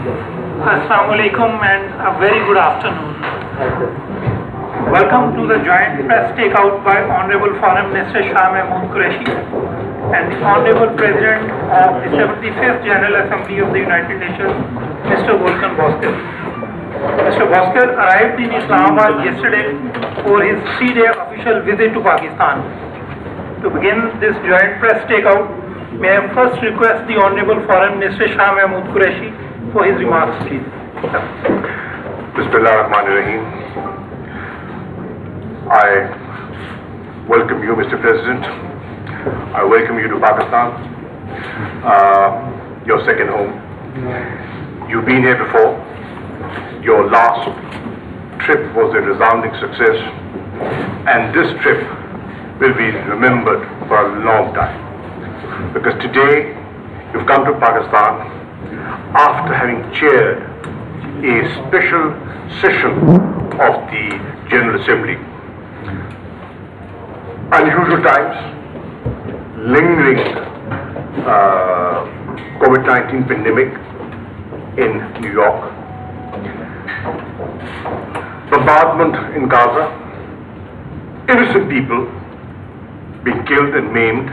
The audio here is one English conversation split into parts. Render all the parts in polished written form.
Assalamu alaikum and a very good afternoon. Welcome to the joint press takeout by Honorable Foreign Minister Shah Mahmood Qureshi and the Honorable President of the 75th General Assembly of the United Nations, Mr. Volkan Bozkir. Mr. Bozkir arrived in Islamabad yesterday for his 3-day official visit to Pakistan. To begin this joint press takeout, may I first request the Honorable Foreign Minister Shah Mahmood Qureshi for his remarks, please. Bismillahirrahmanirrahim. I welcome you, Mr. President. I welcome you to Pakistan, your second home. You've been here before. Your last trip was a resounding success, and this trip will be remembered for a long time. Because today, you've come to Pakistan after having chaired a special session of the General Assembly. Unusual times, lingering COVID-19 pandemic in New York, bombardment in Gaza, innocent people being killed and maimed,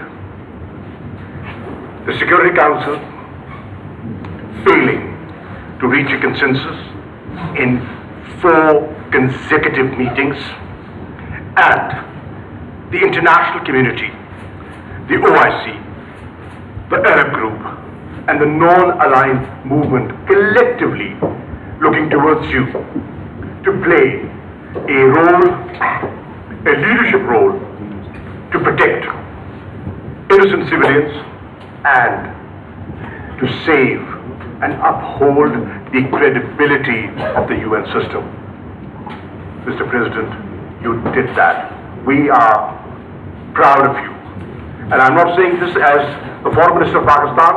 the Security Council failing to reach a consensus in 4 consecutive meetings, and the international community, the OIC, the Arab group, and the non-aligned movement collectively looking towards you to play a role, a leadership role, to protect innocent civilians and to save and uphold the credibility of the UN system. Mr. President, you did that. We are proud of you. And I'm not saying this as the Foreign Minister of Pakistan.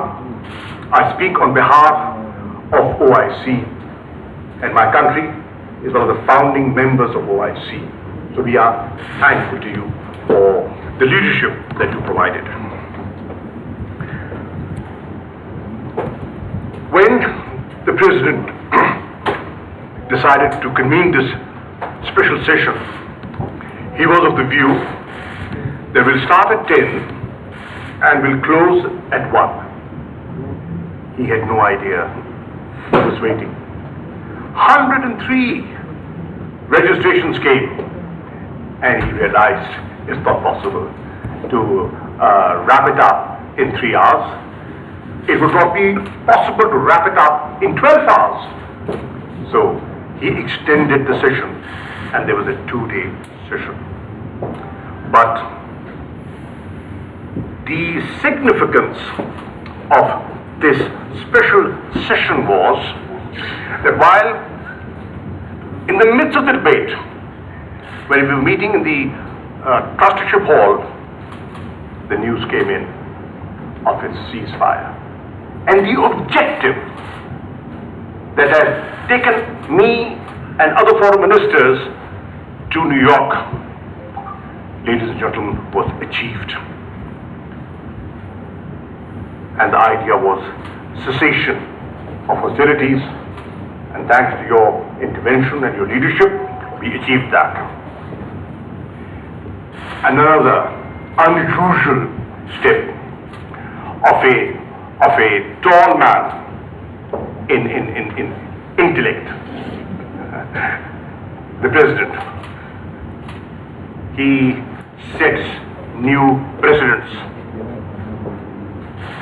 I speak on behalf of OIC, and my country is one of the founding members of OIC. So we are thankful to you for the leadership that you provided. When the President decided to convene this special session, he was of the view that we'll start at 10 and we'll close at 1. He had no idea who was waiting. 103 registrations came, and he realized it's not possible to wrap it up in 3 hours. It would not be possible to wrap it up in 12 hours. So he extended the session, and there was a 2-day session. But the significance of this special session was that while in the midst of the debate, when we were meeting in the trusteeship hall, the news came in of its ceasefire. And the objective that had taken me and other foreign ministers to New York, ladies and gentlemen, was achieved. And the idea was cessation of hostilities, and thanks to your intervention and your leadership, we achieved that. Another unusual step of a tall man in intellect, the President. He sets new precedents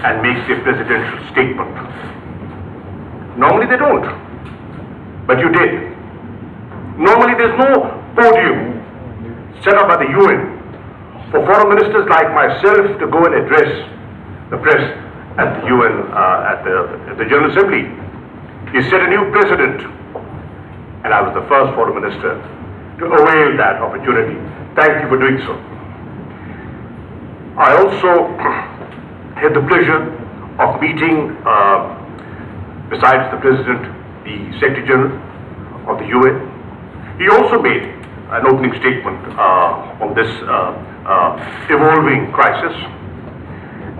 and makes a presidential statement. Normally they don't, but you did. Normally there's no podium set up by the UN for foreign ministers like myself to go and address the press at the UN, at the General Assembly. You set a new precedent, and I was the first foreign minister to avail that opportunity. Thank you for doing so. I also had the pleasure of meeting, besides the President, the Secretary General of the UN. He also made an opening statement on this evolving crisis,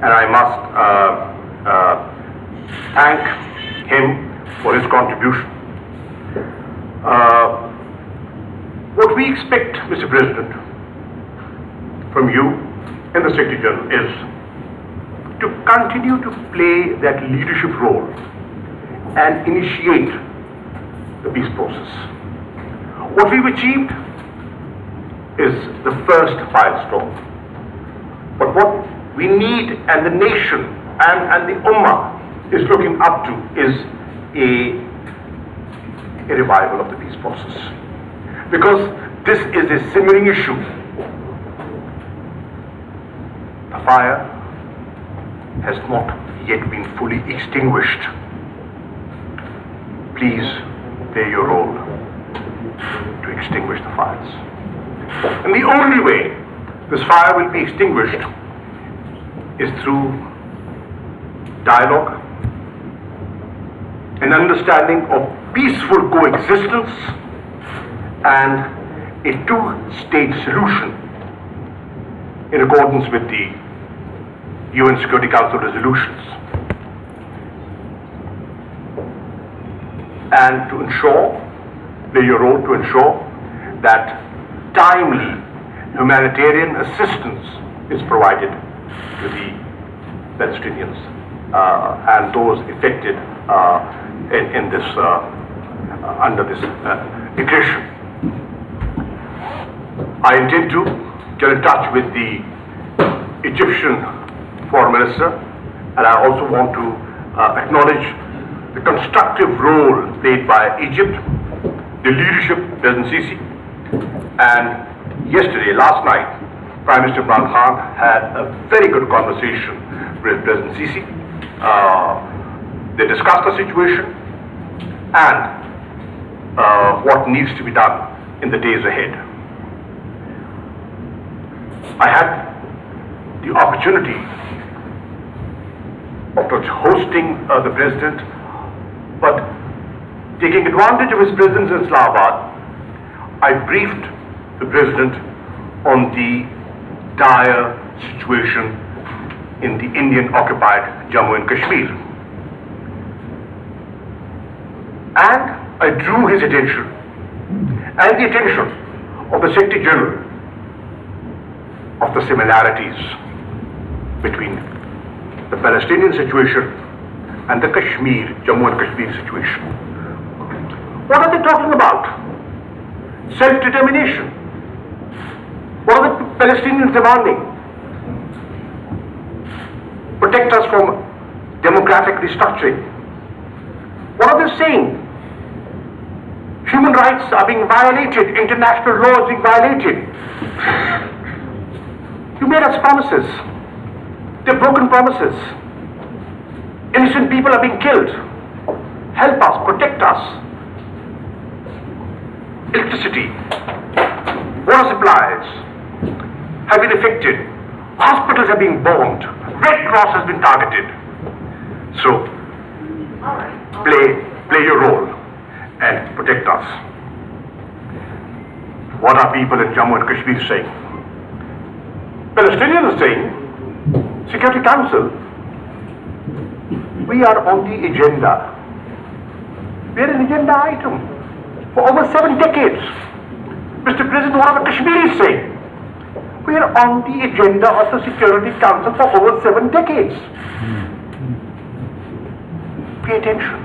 and I must thank him for his contribution. What we expect, Mr. President, from you and the Secretary General is to continue to play that leadership role and initiate the peace process. What we've achieved is the first milestone. But what we need, and the nation and the Ummah is looking up to, is a revival of the peace process. Because this is a simmering issue. The fire has not yet been fully extinguished. Please play your role to extinguish the fires. And the only way this fire will be extinguished is through dialogue, an understanding of peaceful coexistence, and a two-state solution in accordance with the UN Security Council resolutions. And to ensure, play your role to ensure that timely humanitarian assistance is provided to the Palestinians and those affected in this under this aggression. I intend to get in touch with the Egyptian Foreign Minister, and I also want to acknowledge the constructive role played by Egypt, the leadership, President Sisi, and yesterday, last night, Prime Minister Imran Khan had a very good conversation with President Sisi. They discussed the situation and what needs to be done in the days ahead. I had the opportunity of hosting the President, but taking advantage of his presence in Islamabad, I briefed the President on the dire situation in the Indian-occupied Jammu and Kashmir. And I drew his attention and the attention of the Secretary General of the similarities between the Palestinian situation and the Jammu and Kashmir situation. What are they talking about? Self-determination. What are the Palestinians demanding? Protect us from demographic restructuring. What are they saying? Human rights are being violated, international law is being violated. You made us promises. They're broken promises. Innocent people are being killed. Help us, protect us. Electricity, water supplies have been affected. Hospitals are being bombed. Red Cross has been targeted. So, play your role and protect us. What are people in Jammu and Kashmir saying? Palestinians are saying, Security Council, we are on the agenda. We are an agenda item for over 7 decades. Mr. President, what are the Kashmiris saying? We are on the agenda of the Security Council for over 7 decades. Pay attention.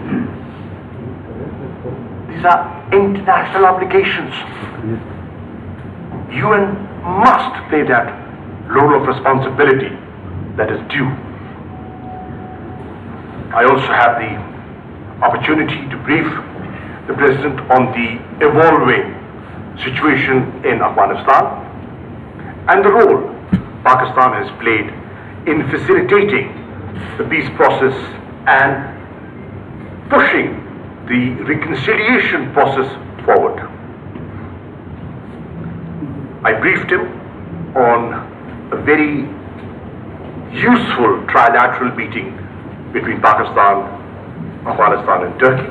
These are international obligations. UN must play that role of responsibility that is due. I also have the opportunity to brief the President on the evolving situation in Afghanistan and the role Pakistan has played in facilitating the peace process and pushing the reconciliation process forward. I briefed him on a very useful trilateral meeting between Pakistan, Afghanistan and Turkey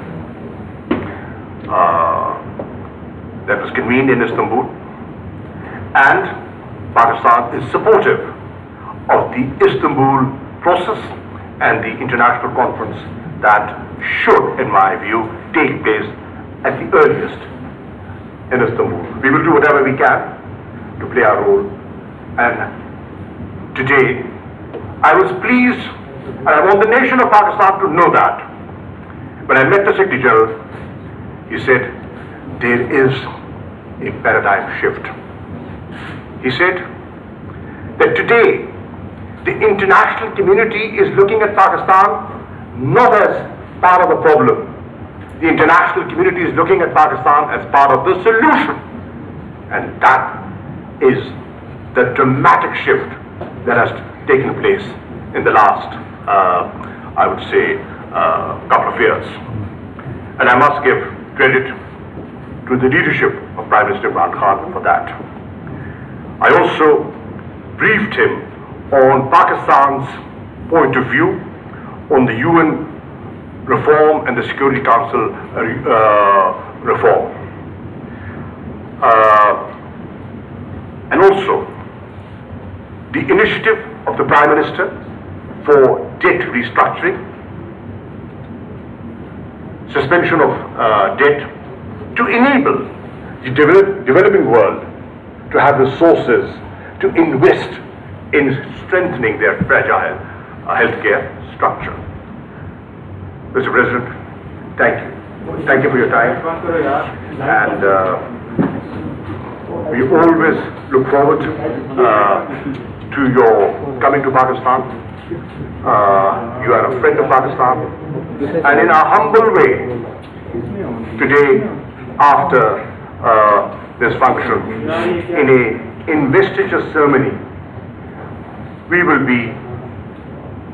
that was convened in Istanbul, and Pakistan is supportive of the Istanbul process and the international conference that should, in my view, take place at the earliest in Istanbul. We will do whatever we can to play our role. And today, I was pleased, and I want the nation of Pakistan to know that. When I met the Secretary General, he said, there is a paradigm shift. He said that today, the international community is looking at Pakistan not as part of the problem. The international community is looking at Pakistan as part of the solution. And that is the dramatic shift that has taken place in the last, I would say, couple of years. And I must give credit to the leadership of Prime Minister Imran Khan for that. I also briefed him on Pakistan's point of view on the UN reform and the Security Council reform. And also the initiative of the Prime Minister for debt restructuring, suspension of debt, to enable the developing world to have resources to invest in strengthening their fragile healthcare structure. Mr. President, thank you. Thank you for your time. And we always look forward to your coming to Pakistan. You are a friend of Pakistan. And in a humble way, today, after this function, in an investiture ceremony, we will be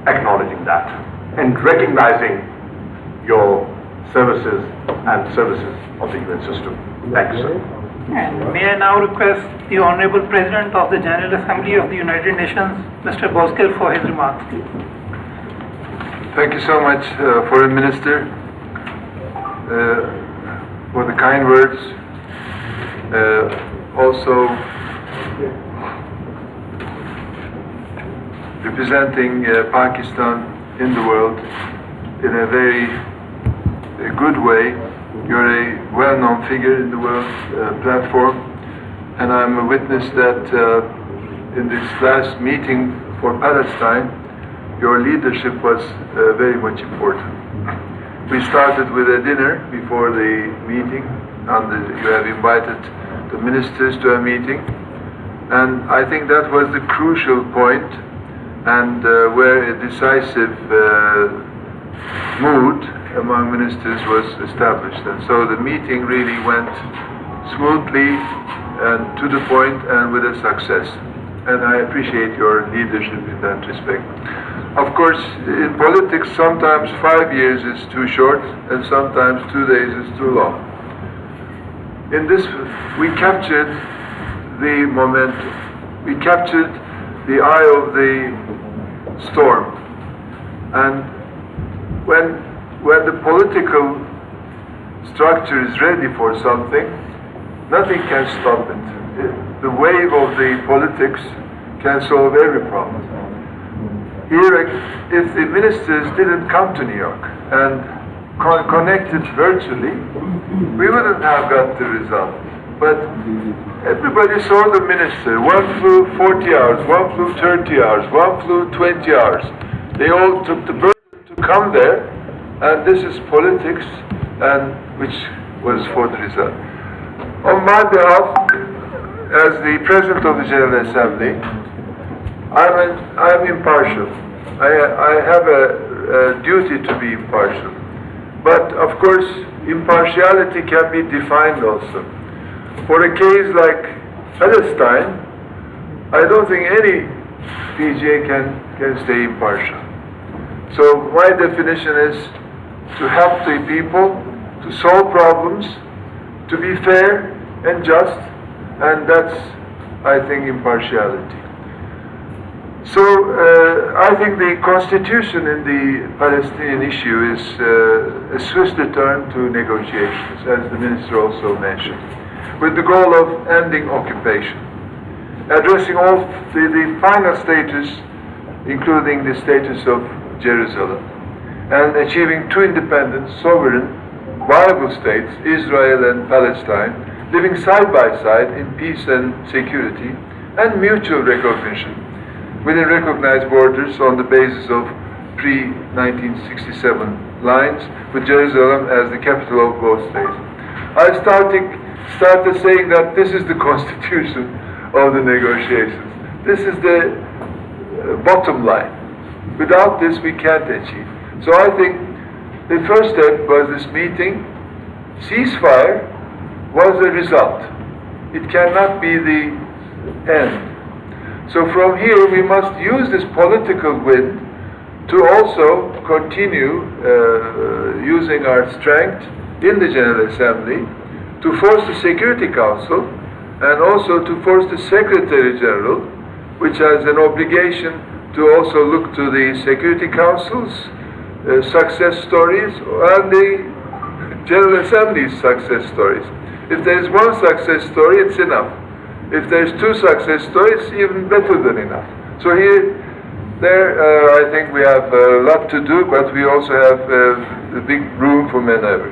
acknowledging that and recognizing your services and services of the UN system. Thank you, sir. And may I now request the Honorable President of the General Assembly of the United Nations, Mr. Bozkir, for his remarks, please. Thank you so much, Foreign Minister, for the kind words. Also, representing Pakistan in the world in a very good way. You're a well-known figure in the world platform, and I'm a witness that in this last meeting for Palestine, your leadership was very much important. We started with a dinner before the meeting, and you have invited the ministers to a meeting, and I think that was the crucial point, and where a decisive mood among ministers was established. And so the meeting really went smoothly and to the point and with a success. And I appreciate your leadership in that respect. Of course, in politics, sometimes 5 years is too short and sometimes 2 days is too long. In this, we captured the momentum. We captured the eye of the storm. And when the political structure is ready for something, nothing can stop it. The wave of the politics can solve every problem. Here, if the ministers didn't come to New York and connected virtually, we wouldn't have got the result. But everybody saw the minister. One flew 40 hours, one flew 30 hours, one flew 20 hours. They all took the burden to come there, and this is politics, and which was for the result. On my behalf, as the President of the General Assembly, I'm impartial. I have a duty to be impartial. But of course, impartiality can be defined also. For a case like Palestine, I don't think any PGA can stay impartial. So my definition is to help the people, to solve problems, to be fair and just, and that's, I think, impartiality. So I think the constitution in the Palestinian issue is a swift return to negotiations, as the minister also mentioned, with the goal of ending occupation, addressing all the final status, including the status of Jerusalem, and achieving two independent, sovereign, viable states, Israel and Palestine, living side by side in peace and security and mutual recognition within recognized borders on the basis of pre-1967 lines, with Jerusalem as the capital of both states. I started saying that this is the constitution of the negotiations. This is the bottom line. Without this, we can't achieve. So I think the first step was this meeting. Ceasefire was a result. It cannot be the end. So from here, we must use this political wind to also continue using our strength in the General Assembly to force the Security Council and also to force the Secretary General, which has an obligation to also look to the Security Council's success stories and the General Assembly's success stories. If there is one success story, it's enough. If there's two success stories, even better than enough. So I think we have a lot to do, but we also have a big room for maneuver.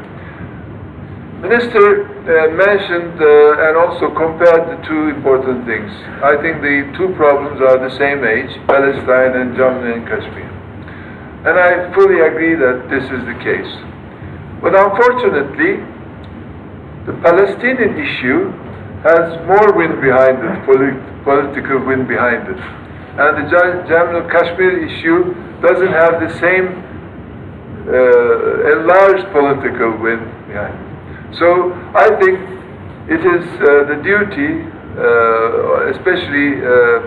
Minister mentioned and also compared the two important things. I think the two problems are the same age, Palestine and Jammu and Kashmir. And I fully agree that this is the case. But unfortunately, the Palestinian issue has more wind behind it, political wind behind it. And the Jammu and Kashmir issue doesn't have the same enlarged political wind behind it. So I think it is the duty, especially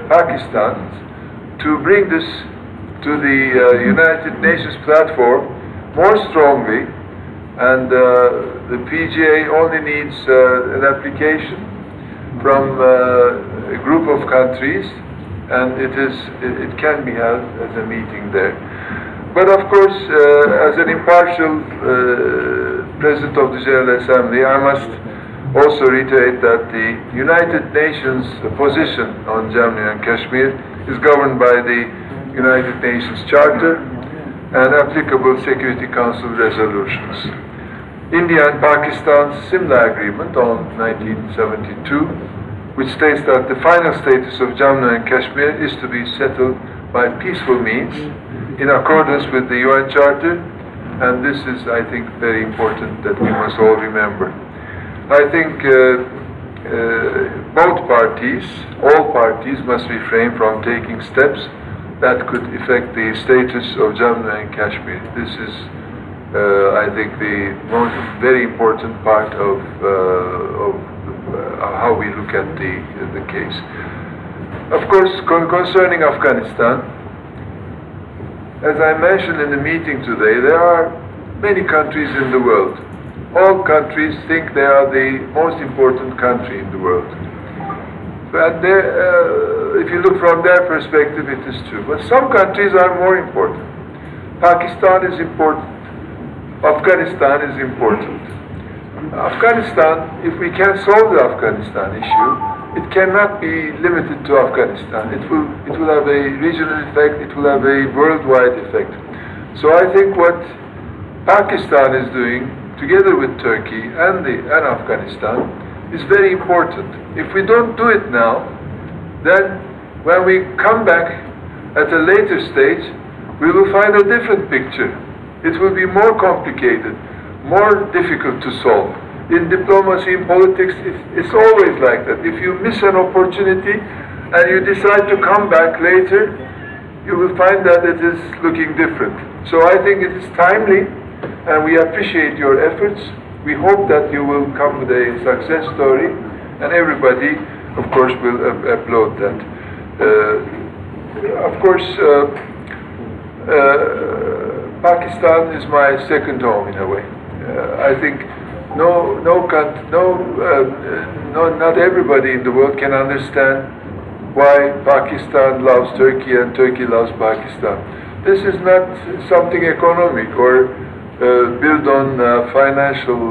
Pakistan, to bring this to the United Nations platform more strongly, and the PGA only needs an application from a group of countries, and it can be held as a meeting there. But of course, as an impartial President of the General Assembly, I must also reiterate that the United Nations position on Jammu and Kashmir is governed by the United Nations Charter and applicable Security Council resolutions. India and Pakistan's similar agreement on 1972, which states that the final status of Jammu and Kashmir is to be settled by peaceful means in accordance with the UN Charter, and this is, I think, very important that we must all remember. I think all parties must refrain from taking steps that could affect the status of Jammu and Kashmir. This is, I think, the most very important part of how we look at the case. Of course, concerning Afghanistan, as I mentioned in the meeting today, there are many countries in the world. All countries think they are the most important country in the world. But if you look from their perspective, it is true. But some countries are more important. Pakistan is important. Afghanistan is important. Afghanistan, if we can solve the Afghanistan issue, it cannot be limited to Afghanistan. It will have a regional effect, it will have a worldwide effect. So I think what Pakistan is doing, together with Turkey and Afghanistan, is very important. If we don't do it now, then when we come back at a later stage, we will find a different picture. It will be more complicated, more difficult to solve. In diplomacy, in politics, it's always like that. If you miss an opportunity and you decide to come back later, you will find that it is looking different. So I think it is timely, and we appreciate your efforts. We hope that you will come with a success story, and everybody, of course, will applaud that. Of course, Pakistan is my second home in a way. I think not everybody in the world can understand why Pakistan loves Turkey and Turkey loves Pakistan. This is not something economic or built on financial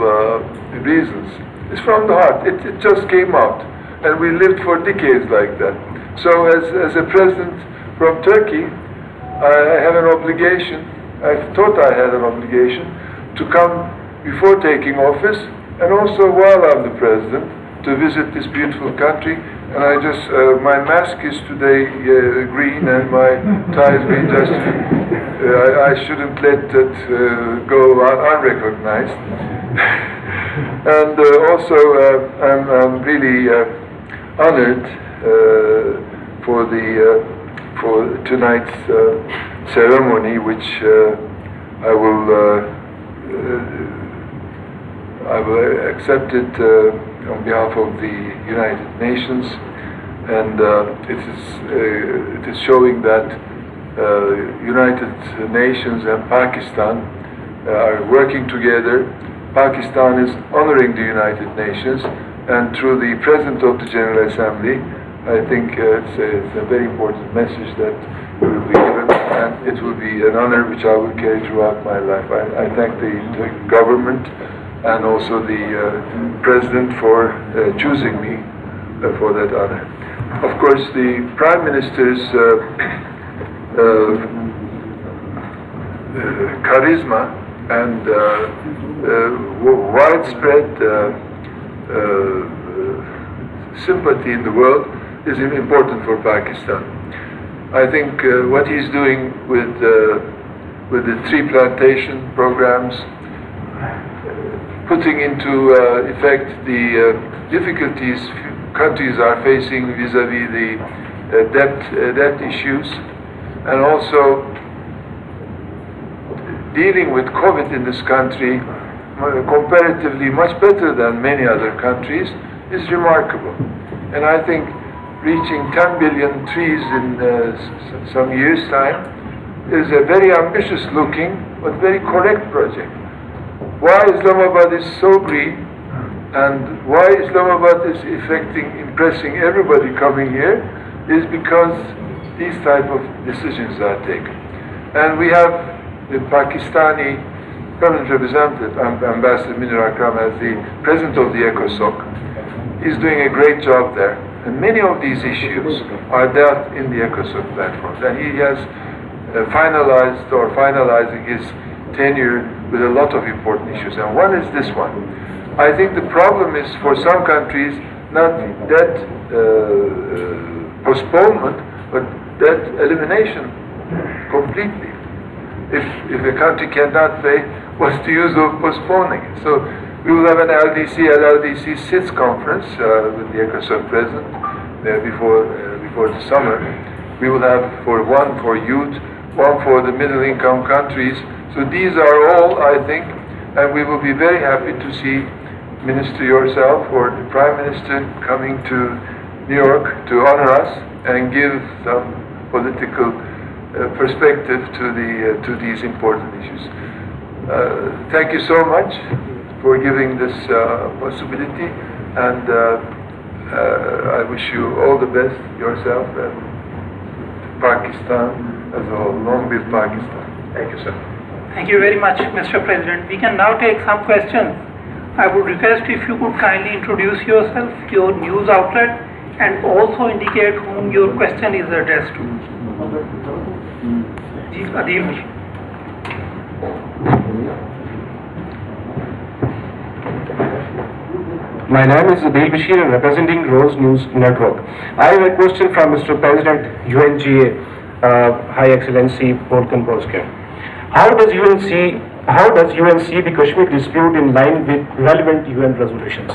reasons. It's from the heart. It just came out, and we lived for decades like that. So as a president from Turkey, I have an obligation I thought I had an obligation to come before taking office and also while I'm the president to visit this beautiful country. And I just, my mask is today green and my tie is green. Just, I shouldn't let that go unrecognized. And also, I'm really honored for tonight's ceremony, which I will accept it on behalf of the United Nations, and it is showing that United Nations and Pakistan are working together. Pakistan is honoring the United Nations, and through the President of the General Assembly, I think it's a very important message that will be given, and it will be an honor which I will carry throughout my life. I thank the government and also the President for choosing me for that honor. Of course, the Prime Minister's charisma and widespread sympathy in the world is important for Pakistan. I think what he's doing with the tree plantation programs, putting into effect the difficulties countries are facing vis-à-vis the debt issues, and also dealing with COVID in this country comparatively much better than many other countries is remarkable. And I think reaching 10 billion trees in some years' time is a very ambitious looking but very correct project. Why Islamabad is so green and why Islamabad is impressing everybody coming here is because these type of decisions are taken. And we have the Pakistani permanent representative, Ambassador Minir Akram, as the president of the ECOSOC. He's doing a great job there. And many of these issues are dealt in the ECOSOC platforms. And he has finalized or finalizing his tenure with a lot of important issues. And one is this one. I think the problem is for some countries not debt postponement, but debt elimination completely. If a country cannot pay, what's the use of postponing it? So we will have an LDC SITS conference with the ECOSOC president before the summer. We will have one for youth, one for the middle income countries. So these are all, I think, and we will be very happy to see Minister yourself or the Prime Minister coming to New York to honor us and give some political perspective to these important issues. Thank you so much for giving this possibility, and I wish you all the best yourself and Pakistan as a whole. Long live Pakistan. Thank you, sir. Thank you very much, Mr. President. We can now take some questions. I would request if you could kindly introduce yourself, your news outlet, and also indicate whom your question is addressed to. Adil. My name is Adil Bashir, representing Rose News Network. I have a question from Mr. President UNGA, High Excellency Volkan Bozkir. How does UN see the Kashmir dispute in line with relevant UN resolutions?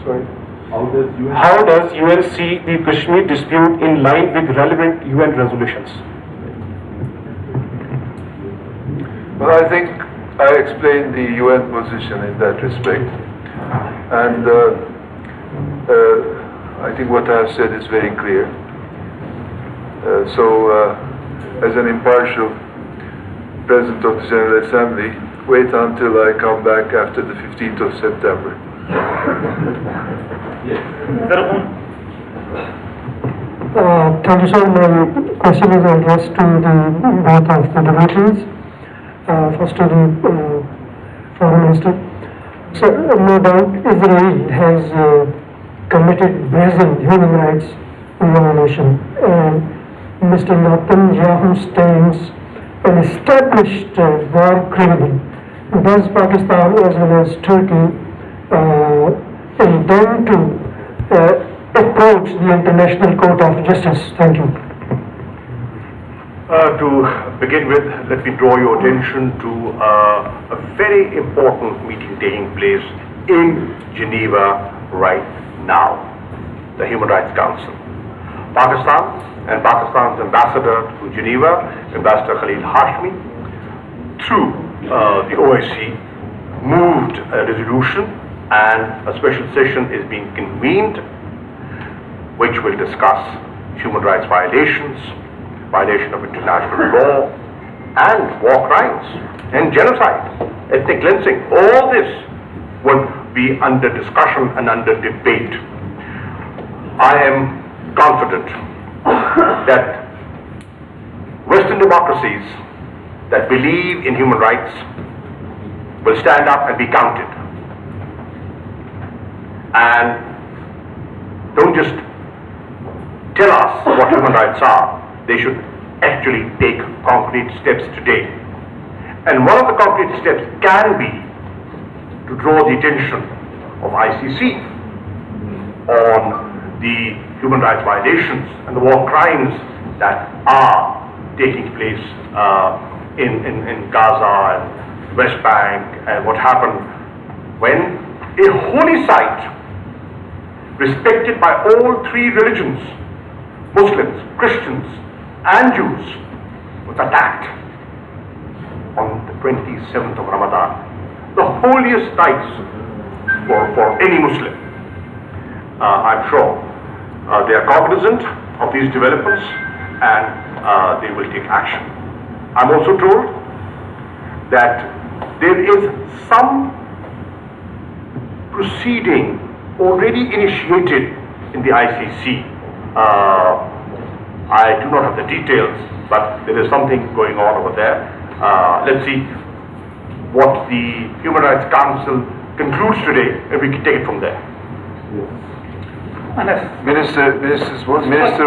Sorry. How does UN see the Kashmir dispute in line with relevant UN resolutions? Well, I think I explained the UN position in that respect, and I think what I have said is very clear. As an impartial President of the General Assembly, wait until I come back after the 15th of September. Thank you, sir. My question is addressed to both of the debaters. First to the Foreign Minister. So, no doubt Israel has committed brazen human rights violation, and Mr. Netanyahu stands an established war criminal. Does Pakistan as well as Turkey intend to approach the International Court of Justice? Thank you. To begin with, let me draw your attention to a very important meeting taking place in Geneva right now, the Human Rights Council. Pakistan and Pakistan's ambassador to Geneva, Ambassador Khalil Hashmi, through the OIC, moved a resolution, and a special session is being convened which will discuss human rights violations, violation of international law, and war crimes, and genocide, ethnic cleansing. All this would be under discussion and under debate. I am confident that Western democracies that believe in human rights will stand up and be counted. And don't just tell us what human rights are. They should actually take concrete steps today. And one of the concrete steps can be to draw the attention of ICC on the human rights violations and the war crimes that are taking place in Gaza and West Bank, and what happened when a holy site respected by all three religions, Muslims, Christians, and Jews, was attacked on the 27th of Ramadan, the holiest nights for any Muslim. I'm sure they are cognizant of these developments, and they will take action. I'm also told that there is some proceeding already initiated in the ICC. I do not have the details, but there is something going on over there. Let's see what the Human Rights Council concludes today, and we can take it from there. Minister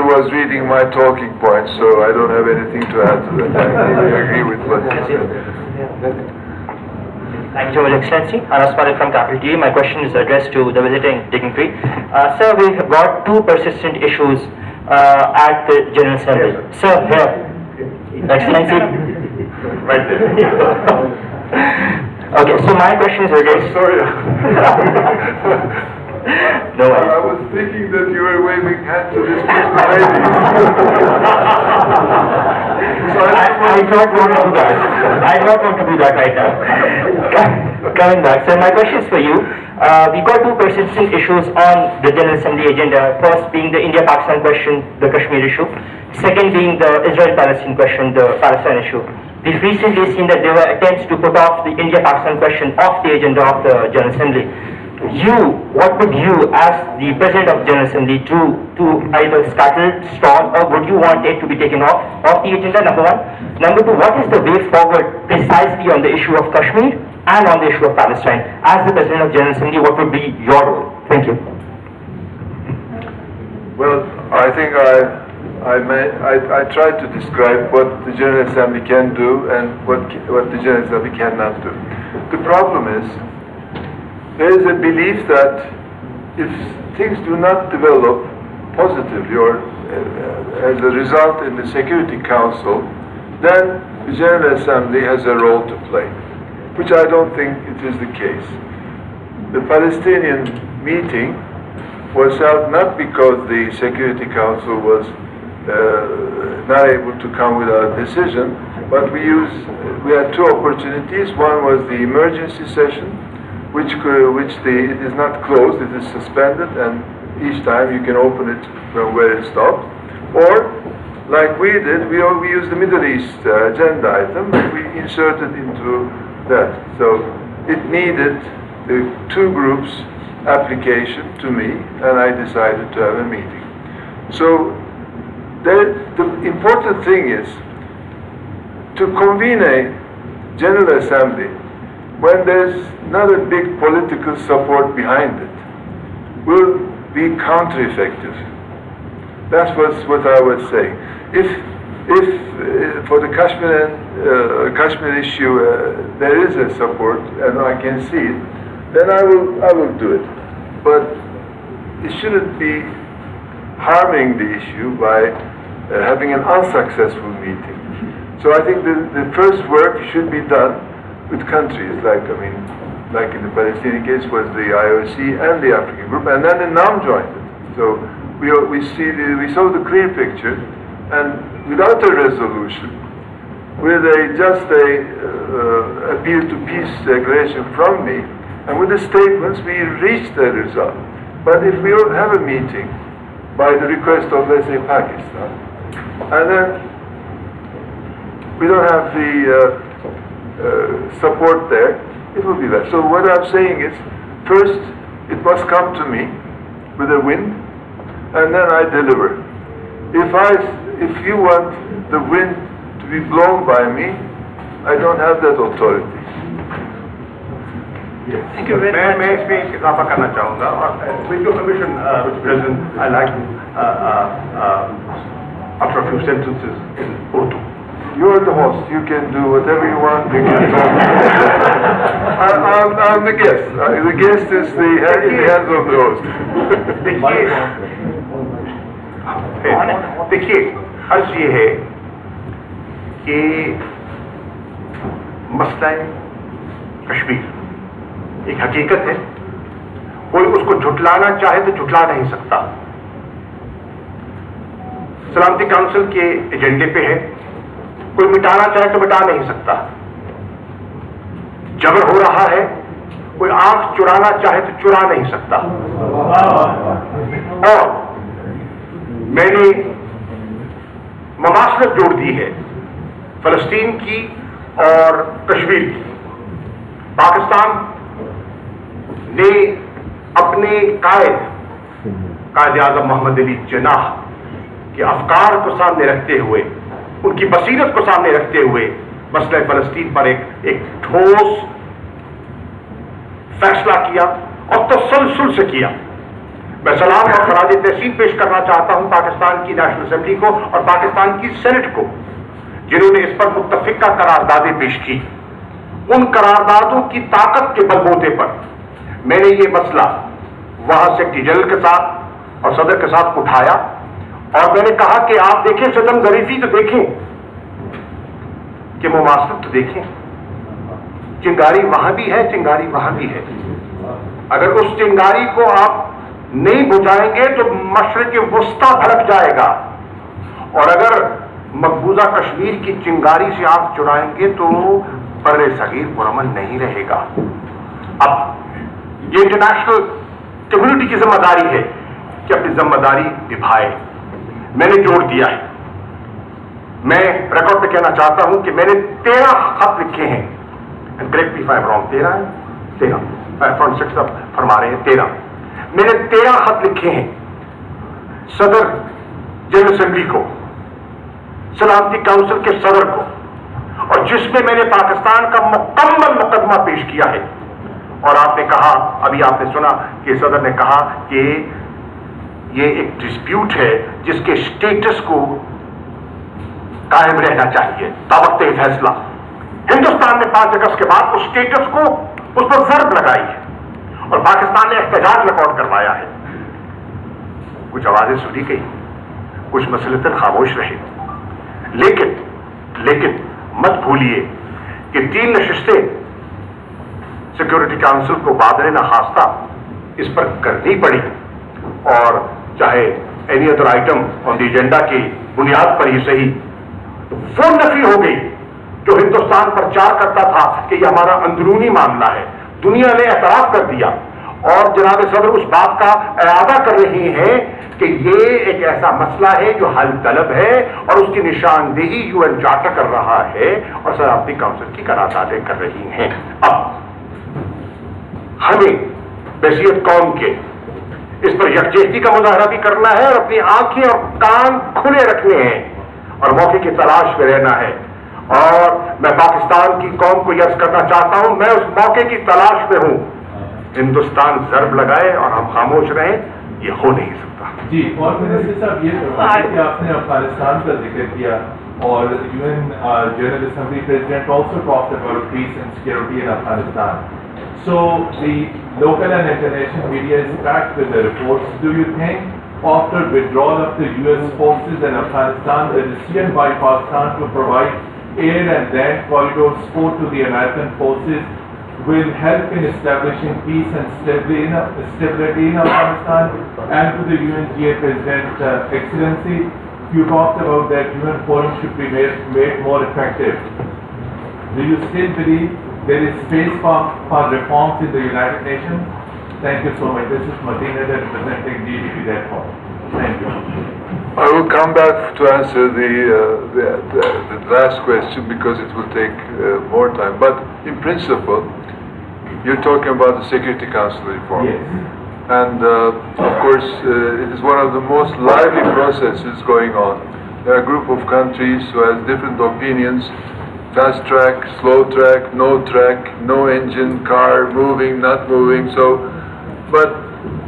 was reading my talking points, so I don't have anything to add to that. I agree with what he said. Thank you, Your Excellency. Anas Malik from Capital TV. My question is addressed to the visiting dignitary. Sir, we have got two persistent issues at the General Assembly. Yes, sir, here. Excellency. Right there. Okay, so my question is addressed. Sorry. No worries. I was thinking that you were waving hands to this lady. So I don't want to do that. I don't want to do that right now. Coming back, so my question is for you. We got two persistent issues on the General Assembly agenda. First being the India-Pakistan question, the Kashmir issue. Second being the Israel-Palestine question, the Palestine issue. We've recently seen that there were attempts to put off the India-Pakistan question off the agenda of the General Assembly. What would you, as the President of the General Assembly, to either scuttle, stall, or would you want it to be taken off the agenda, number one? Number two, what is the way forward precisely on the issue of Kashmir and on the issue of Palestine? As the President of the General Assembly, what would be your role? Thank you. Well, I think I tried to describe what the General Assembly can do and what the General Assembly cannot do. The problem is, there is a belief that if things do not develop positively or as a result in the Security Council, then the General Assembly has a role to play, which I don't think it is the case. The Palestinian meeting was held not because the Security Council was not able to come with a decision, but we had two opportunities. One was the emergency session, which it is not closed, it is suspended, and each time you can open it from where it stopped. Or, like we did, we used the Middle East agenda item, and we inserted into that. So it needed the two groups' application to me, and I decided to have a meeting. So the important thing is to convene a General Assembly when there's not a big political support behind it, will be counter-effective. That's what I would say. If if for the Kashmir issue there is a support and I can see it, then I will do it. But it shouldn't be harming the issue by having an unsuccessful meeting. So I think the first work should be done with countries like in the Palestinian case was the IOC and the African group, and then the NAM joined it. So we saw the clear picture, and without a resolution, with just a appeal to peace declaration from me, and with the statements, we reached a result. But if we don't have a meeting by the request of, let's say, Pakistan, and then we don't have the support there, it will be left. So what I'm saying is, first, it must come to me with a wind, and then I deliver. If you want the wind to be blown by me, I don't have that authority. Thank you very much. मैं इसमें एक इजाफा करना चाहूँगा और with your permission, Mr. President, I like to utter a few sentences in Urdu. You are the host. You can do whatever you want. You can talk. I'm the guest. The guest is in the hands of the host. देखिए, अर्ज ये है कि मसला कश्मीर एक हकीकत है, कोई उसको झुटलाना चाहे तो झुटला नहीं सकता। सलामती काउंसिल के एजेंडे पे है, कोई मिटाना चाहे तो मिटा नहीं सकता। जबर हो रहा है, कोई आंख चुराना चाहे तो चुरा नहीं सकता। और मैंने ममासलत जोड़ दी है फलस्तीन की और कश्मीर की। पाकिस्तान ने अपने कायद आज़म मोहम्मद अली जिन्नाह के अफकार को सामने रखते हुए, उनकी बसीरत को सामने रखते हुए मसले फलस्तीन पर एक ठोस फैसला किया और तसलसल से किया। मैं सलाम और खराज तहसीन पेश करना चाहता हूं पाकिस्तान की नेशनल असेंबली को और पाकिस्तान की सेनेट को, जिन्होंने इस पर मुत्तफिका करारदादें पेश की। उन करारदादों की ताकत के बलबूते पर मैंने ये मसला वहां सेक्रेटरी जनरल के साथ और सदर के साथ उठाया और मैंने कहा कि आप देखें, सितम ज़रीफी तो देखें कि मुमासलत तो देखें। चिंगारी वहां भी है, चिंगारी वहां भी है। अगर उस चिंगारी को आप नहीं बुझाएंगे तो मशरिक़ वुस्ता भड़क जाएगा, और अगर मकबूजा कश्मीर की चिंगारी से आप चुराएंगे तो बर्रे सगीर पुरअमन नहीं रहेगा। अब ये इंटरनेशनल कम्युनिटी की जिम्मेदारी है कि अपनी जिम्मेदारी निभाए। मैंने जोड़ दिया है। मैं रिकॉर्ड पे कहना चाहता हूं कि मैंने 13 खत लिखे हैं, and correct me if I am wrong, 13 front 6 फरमा रहे हैं 13। मैंने 13 खत लिखे हैं सदर जनरल असेंबली को, सलामती काउंसिल के सदर को, और जिसमें मैंने पाकिस्तान का मुकम्मल मुकदमा पेश किया है। और आपने कहा, अभी आपने सुना कि सदर ने कहा कि ये एक डिस्प्यूट है जिसके स्टेटस को कायम रहना चाहिए तावक्ते फैसला। हिंदुस्तान ने 5 अगस्त के बाद उस स्टेटस को, उस पर जर्ब लगाई है और पाकिस्तान ने एहतजाज रिकॉर्ड करवाया है। कुछ आवाजें सुनी गई, कुछ मसलतन खामोश रहे, लेकिन मत भूलिए कि 3 नशिस्तें सिक्योरिटी काउंसिल को बादरे न खास्ता इस पर करनी पड़ी, और चाहे any other item on the agenda की बुनियाद पर ही सही, वो नफी हो गई जो हिंदुस्तान प्रचार करता था कि यह हमारा अंदरूनी मामला है। दुनिया ने एतराफ कर दिया और जनाब सदर उस बात का इरादा कर रही हैं कि ये एक ऐसा मसला है जो हल तलब है, और उसकी निशानदेही यूएन चार्टर कर रहा है और सलामती काउंसिल की करारदादें कर रही हैं। अब हमें बहसीयत कौम के इस पर यकजहती का मुजाहरा भी करना है और अपनी आंखें और कान खुले रखने हैं और मौके की तलाश में रहना है। और मैं पाकिस्तान की कौम को यर्ज करना चाहता हूं, मैं उस मौके की तलाश में हूं। हिंदुस्तान जर्ब लगाए और हम खामोश रहें, ये हो नहीं सकता। जी, और मिनिस्टर साहब ये फरमाइए कि आपने अफगानिस्तान का जिक्र किया, or the UN General Assembly President also talked about peace and security in Afghanistan. So the local and international media is packed with the reports. Do you think after withdrawal of the US forces in Afghanistan, the decision by Pakistan to provide air and land corridor support to the American forces will help in establishing peace and stability in Afghanistan? And to the UNGA President, Excellency, you talked about that UN forum should be made more effective. Do you still believe there is space for reforms in the United Nations? Thank you so much. This is Martina representing GDP Therefore. Thank you. I will come back to answer the last question because it will take more time. But in principle, you're talking about the Security Council reform. Yes. And of course, it is one of the most lively processes going on. There are a group of countries who have different opinions: fast track, slow track, no engine, car, moving, not moving. So, but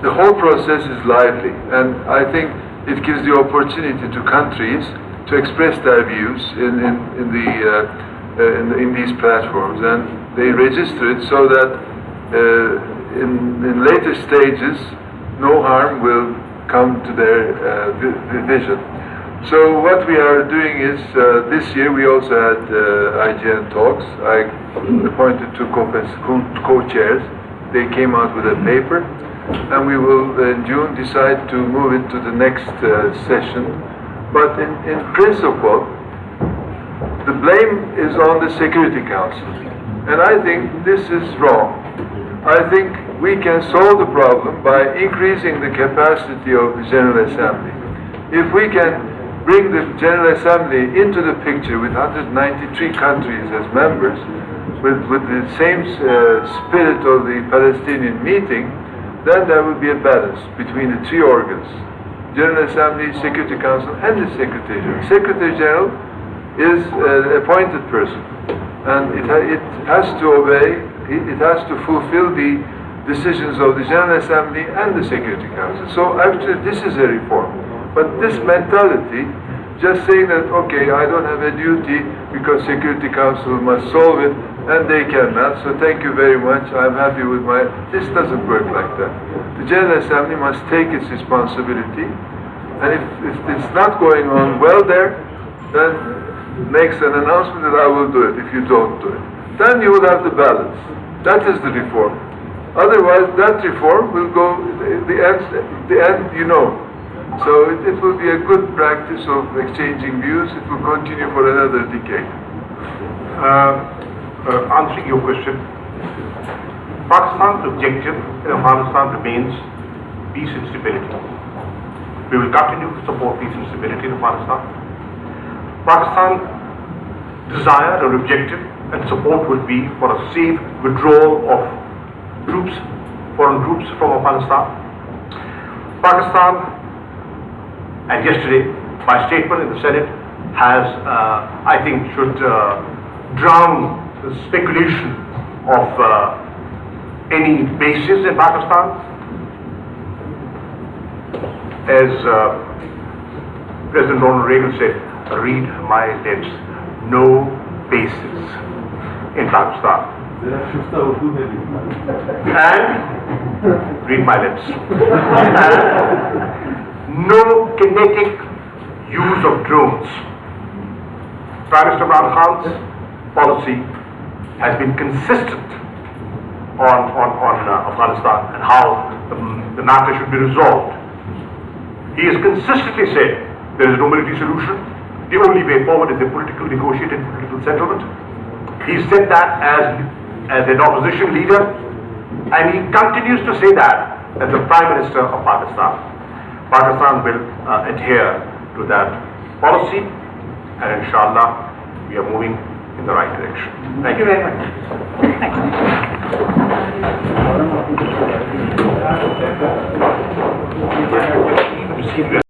the whole process is lively, and I think it gives the opportunity to countries to express their views in these platforms, and they register it so that in later stages, no harm will come to their vision. So what we are doing is, this year we also had IGN talks. I appointed two co-chairs. They came out with a paper, and we will in June decide to move it to the next session. But in principle, the blame is on the Security Council, and I think this is wrong. I think we can solve the problem by increasing the capacity of the General Assembly. If we can bring the General Assembly into the picture with 193 countries as members, with the same spirit of the Palestinian meeting, then there will be a balance between the three organs: General Assembly, Security Council, and the Secretary General. Secretary General is an appointed person, and it has to obey, it has to fulfill the decisions of the General Assembly and the Security Council. So actually this is a reform. But this mentality, just saying that, okay, I don't have a duty because Security Council must solve it, and they cannot, so thank you very much, I'm happy with this doesn't work like that. The General Assembly must take its responsibility, and if it's not going on well there, then makes an announcement that I will do it if you don't do it. Then you will have the balance. That is the reform. Otherwise, that reform will go, the end, you know. So it will be a good practice of exchanging views. It will continue for another decade. Answering your question, Pakistan's objective in Afghanistan remains peace and stability. We will continue to support peace and stability in Afghanistan. Pakistan's desire or objective and support will be for a safe withdrawal of foreign troops from Afghanistan. Pakistan, and yesterday, my statement in the Senate has, I think, should drown the speculation of any bases in Pakistan. As President Ronald Reagan said, read my lips, no bases in Pakistan. And read my lips. And no kinetic use of drones. Prime Minister Imran Khan's policy has been consistent on Afghanistan and how the matter should be resolved. He has consistently said there is no military solution. The only way forward is a political negotiated political settlement. He said that as an opposition leader, and he continues to say that as the Prime Minister of Pakistan. Pakistan will adhere to that policy, and inshallah, we are moving in the right direction. Thank you very much.